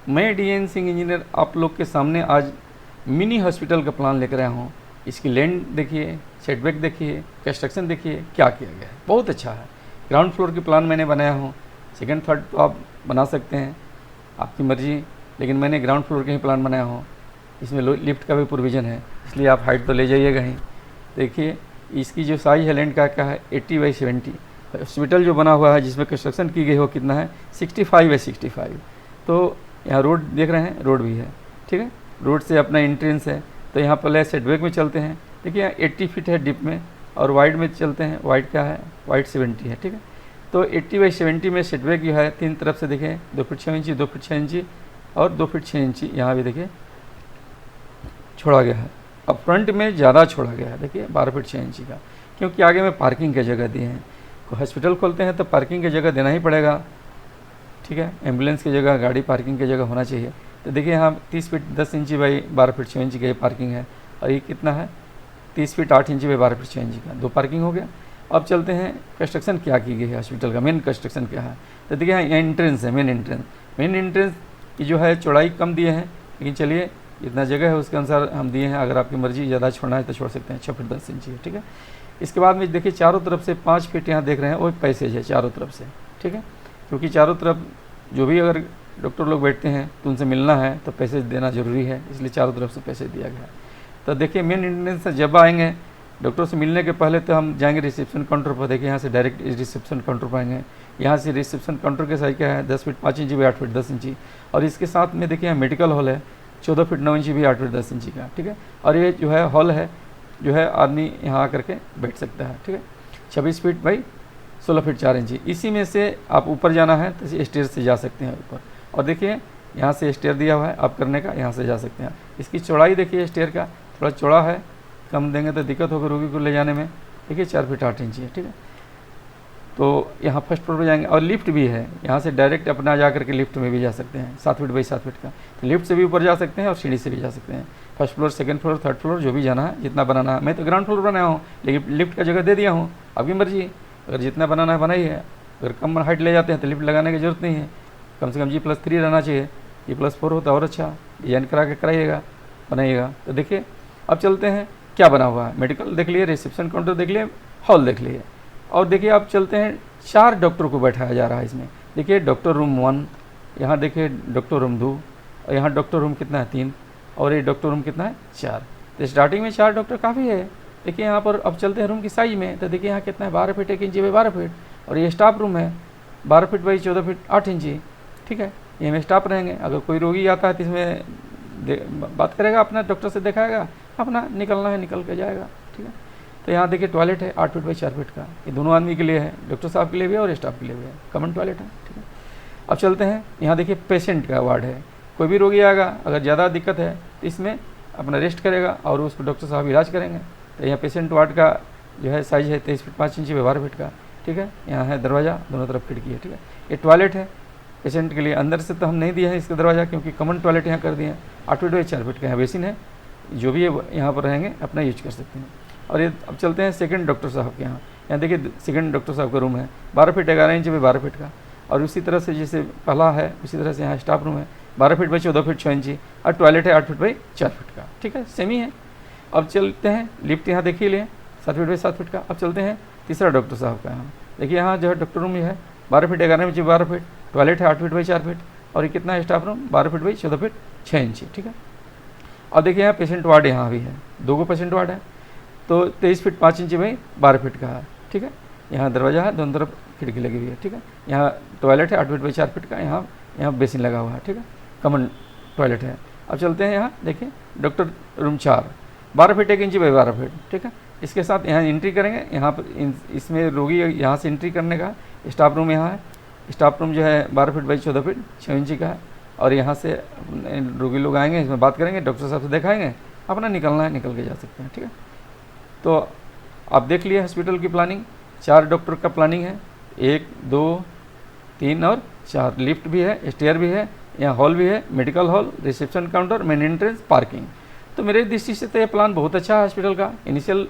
मैं DN Singh engineer आप लोग के सामने आज मिनी हॉस्पिटल का प्लान लेकर आया हूँ। इसकी लैंड देखिए, सेटबैक देखिए, कंस्ट्रक्शन देखिए क्या किया गया है, बहुत अच्छा है। ग्राउंड फ्लोर की प्लान मैंने बनाया हूँ, सेकंड थर्ड तो आप बना सकते हैं, आपकी मर्जी, लेकिन मैंने ग्राउंड फ्लोर का ही प्लान बनाया हूँ। इसमें लिफ्ट का भी प्रोविज़न है, इसलिए आप हाइट तो ले जाइएगा ही। देखिए इसकी जो साइज़ है लैंड का क्या है, 80/70। हॉस्पिटल जो बना हुआ है जिसमें कंस्ट्रक्शन की गई हो कितना है, 65/65। तो यहाँ रोड देख रहे हैं, रोड भी है, ठीक है। रोड से अपना एंट्रेंस है। तो यहाँ पहले सेटबैक में चलते हैं। देखिए यहाँ 80 फीट है डिप में, और वाइड में चलते हैं। वाइड क्या है, वाइड 70 है, ठीक है। तो 80/70 में सेटबैक जो है 3 तरफ से देखिए 2 फीट 6 इंची, 2 फीट 6 इंची और 2 फीट 6 इंची यहाँ भी देखिए छोड़ा गया है। अब फ्रंट में ज़्यादा छोड़ा गया है, देखिए 12 फीट 6 इंची का, क्योंकि आगे में पार्किंग की जगह दिए हैं। हॉस्पिटल खोलते हैं तो पार्किंग की जगह देना ही पड़ेगा, ठीक है। एम्बुलेंस की जगह, गाड़ी पार्किंग की जगह होना चाहिए। तो देखिए यहाँ 30 फीट 10 इंची बाई 12 फीट 6 इंची का ये पार्किंग है, और ये कितना है 30 फीट 8 इंची बाई 12 फीट 6 इंची का, 2 पार्किंग हो गया। अब चलते हैं कंस्ट्रक्शन क्या की गई है हॉस्पिटल का, मेन कंस्ट्रक्शन क्या है। तो देखिए यहाँ एंट्रेंस है, मेन एंट्रेंस की जो है चौड़ाई कम दिए हैं, लेकिन चलिए जितना जगह है उसके अनुसार हम दिए हैं। अगर आपकी मर्जी ज़्यादा छोड़ना है तो छोड़ सकते हैं, 6 फीट 10 इंची है, ठीक है। इसके बाद में देखिए चारों तरफ से 5 फीट यहाँ देख रहे हैं, वो पैसेज है चारों तरफ से, ठीक है। क्योंकि चारों तरफ जो भी अगर डॉक्टर लोग बैठते हैं तो उनसे मिलना है तो पैसेज देना ज़रूरी है, इसलिए चारों तरफ से पैसेज दिया गया है। तो देखिए मेन एंट्रेंस से जब आएंगे डॉक्टर से मिलने के पहले तो हम जाएंगे रिसेप्शन काउंटर पर। देखिए यहाँ से डायरेक्ट रिसेप्शन काउंटर पर आएंगे। यहाँ से रिसेप्शन काउंटर के साइज क्या है, 10 फीट 5 इंची भी 8 फीट 10 इंची, और इसके साथ में देखिए यहाँ मेडिकल हॉल है, 14 फीट 9 इंची भी 8 फीट 10 इंची का, ठीक है। और ये जो है हॉल है, जो है आदमी यहाँ आकर के बैठ सकता है, ठीक है। 26 फीट बाई 16 फीट 4 इंची। इसी में से आप ऊपर जाना है तो स्टेयर से जा सकते हैं ऊपर। और देखिए यहाँ से स्टेयर दिया हुआ है अप करने का, यहाँ से जा सकते हैं। इसकी चौड़ाई देखिए स्टेयर का थोड़ा चौड़ा है, कम देंगे तो दिक्कत होगी रोगी को ले जाने में। देखिए 4 फीट 8 इंची है, ठीक है। तो यहाँ फर्स्ट फ्लोर पर जाएंगे, और लिफ्ट भी है, यहाँ से डायरेक्ट अपना जा करके लिफ्ट में भी जा सकते हैं, 7 फीट बाई 7 फीट का। तो लिफ्ट से भी ऊपर जा सकते हैं और सीढ़ी से भी जा सकते हैं। First floor, second floor, third floor, जो भी जाना है, जितना बनाना है। मैं तो ग्राउंड फ्लोर बनाया हूँ, लेकिन लिफ्ट का जगह दे दिया हूँ, आपकी मर्जी, अगर जितना बनाना है बनाइए। अगर कम हाइट ले जाते हैं तो लिफ्ट लगाने की जरूरत नहीं है, कम से कम G+3 रहना चाहिए, G+4 होता और अच्छा, डिजाइन करा के कराइएगा, बनाइएगा। तो देखिए अब चलते हैं क्या बना हुआ है। मेडिकल देख लिए, रिसेप्शन काउंटर देख लिए, हॉल देख लिए, और देखिए अब चलते हैं 4 डॉक्टर को बैठाया जा रहा है इसमें। देखिए डॉक्टर रूम 1, यहाँ देखिए डॉक्टर रूम 2, और यहाँ डॉक्टर रूम कितना है 3, और ये डॉक्टर रूम कितना है 4। तो स्टार्टिंग में 4 डॉक्टर काफ़ी है। देखिए यहाँ पर अब चलते हैं रूम की साइज में। तो देखिए यहाँ कितना है 12 फीट 1 इंची बाई 12 फीट, और ये स्टाफ रूम है 12 फीट बाई 14 फीट 8 इंची, ठीक है। ये में स्टाफ रहेंगे। अगर कोई रोगी आता है तो इसमें बात करेगा, अपना डॉक्टर से दिखाएगा, अपना निकलना है निकल के जाएगा, ठीक है। तो यहाँ देखिए टॉयलेट है 8 फीट बाई 4 फीट का, ये दोनों आदमी के लिए है, डॉक्टर साहब के लिए भी है और स्टाफ के लिए भी है, कॉमन टॉयलेट है, ठीक है। अब चलते हैं, यहाँ देखिए पेशेंट का वार्ड है। कोई भी रोगी आएगा, अगर ज़्यादा दिक्कत है तो इसमें अपना रेस्ट करेगा और उसको डॉक्टर साहब इलाज करेंगे। तो यहाँ पेशेंट वार्ड का जो है साइज़ है 23 फीट 5 इंची बाई 12 फीट का, ठीक है। यहाँ है दरवाज़ा, दोनों तरफ खिड़की है, ठीक है। ये टॉयलेट है पेशेंट के लिए। अंदर से तो हम नहीं दिए हैं इसका दरवाज़ा, क्योंकि कॉमन टॉयलेट यहाँ कर दिए हैं। 8 फीट बाई 4 फीट का है, बेसिन है, जो भी यहाँ पर रहेंगे अपना यूज कर सकते हैं। और ये अब चलते हैं सेकंड डॉक्टर साहब के यहाँ। यहाँ देखिए सेकंड डॉक्टर साहब का रूम है 12 फीट 11 इंच बाई 12 फीट का, और उसी तरह से जैसे पहला है उसी तरह से यहाँ स्टाफ रूम है 12 फीट बाई 14 फीट 6 इंची, और टॉयलेट है 8 फीट बाई 4 फीट का, ठीक है, सेम ही है। अब चलते हैं लिफ्ट, यहाँ देखिए लिए 7 फीट बाई 7 फीट का। अब चलते हैं तीसरा डॉक्टर साहब का यहाँ। देखिए यहाँ जो है डॉक्टर रूम है 12 फीट 11 इंची 12 फीट, टॉयलेट है 8 फीट बाई 4 फीट, और ये कितना है staff room 12 feet by 14 feet 6 इंची, ठीक है। अब देखिए यहाँ पेशेंट वार्ड यहाँ भी है, 2 पेशेंट वार्ड है, तो 23 फीट 5 इंची बाई 12 फीट का है, ठीक है। यहाँ दरवाज़ा है, दोनों तरफ खिड़की लगी हुई है, ठीक है। यहाँ टॉयलेट है 8 फीट बाई 4 फीट का, यहाँ बेसिन लगा हुआ है, ठीक है, कॉमन टॉयलेट है। अब चलते हैं यहाँ देखिए डॉक्टर रूम 4 12 फीट 1 इंची बाई 12 फीट, ठीक है। इसके साथ यहाँ एंट्री करेंगे, यहाँ पर इसमें रोगी यहाँ से एंट्री करने का। स्टाफ रूम यहाँ है, स्टाफ रूम जो है 12 फीट बाई 14 फीट 6 इंची का है, और यहाँ से रोगी लोग आएंगे, इसमें बात करेंगे, डॉक्टर साहब से दिखाएंगे, अपना निकलना है निकल के जा सकते हैं, ठीक है। तो आप देख लिए हॉस्पिटल की प्लानिंग, 4 डॉक्टर का प्लानिंग है, 1 2 3 और 4। लिफ्ट भी है, स्टेयर भी है, यहाँ हॉल भी है, medical hall, reception counter, main entrance, parking. तो मेरे दृष्टि से तो ये प्लान बहुत अच्छा है हॉस्पिटल का। इनिशियल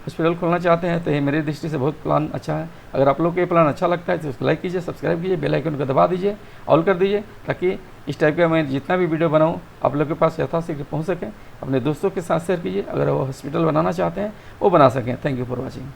हॉस्पिटल खोलना चाहते हैं तो ये मेरी दृष्टि से बहुत प्लान अच्छा है। अगर आप लोग को ये प्लान अच्छा लगता है तो उसको लाइक कीजिए, सब्सक्राइब कीजिए, बेल आइकन को दबा दीजिए, ऑल कर दीजिए, ताकि इस टाइप का मैं जितना भी वीडियो बनाऊँ आप लोग के पास यथाशीघ्र पहुँच सकें। अपने दोस्तों के साथ शेयर कीजिए, अगर वो हॉस्पिटल बनाना चाहते हैं वो बना सकें। Thank you for watching.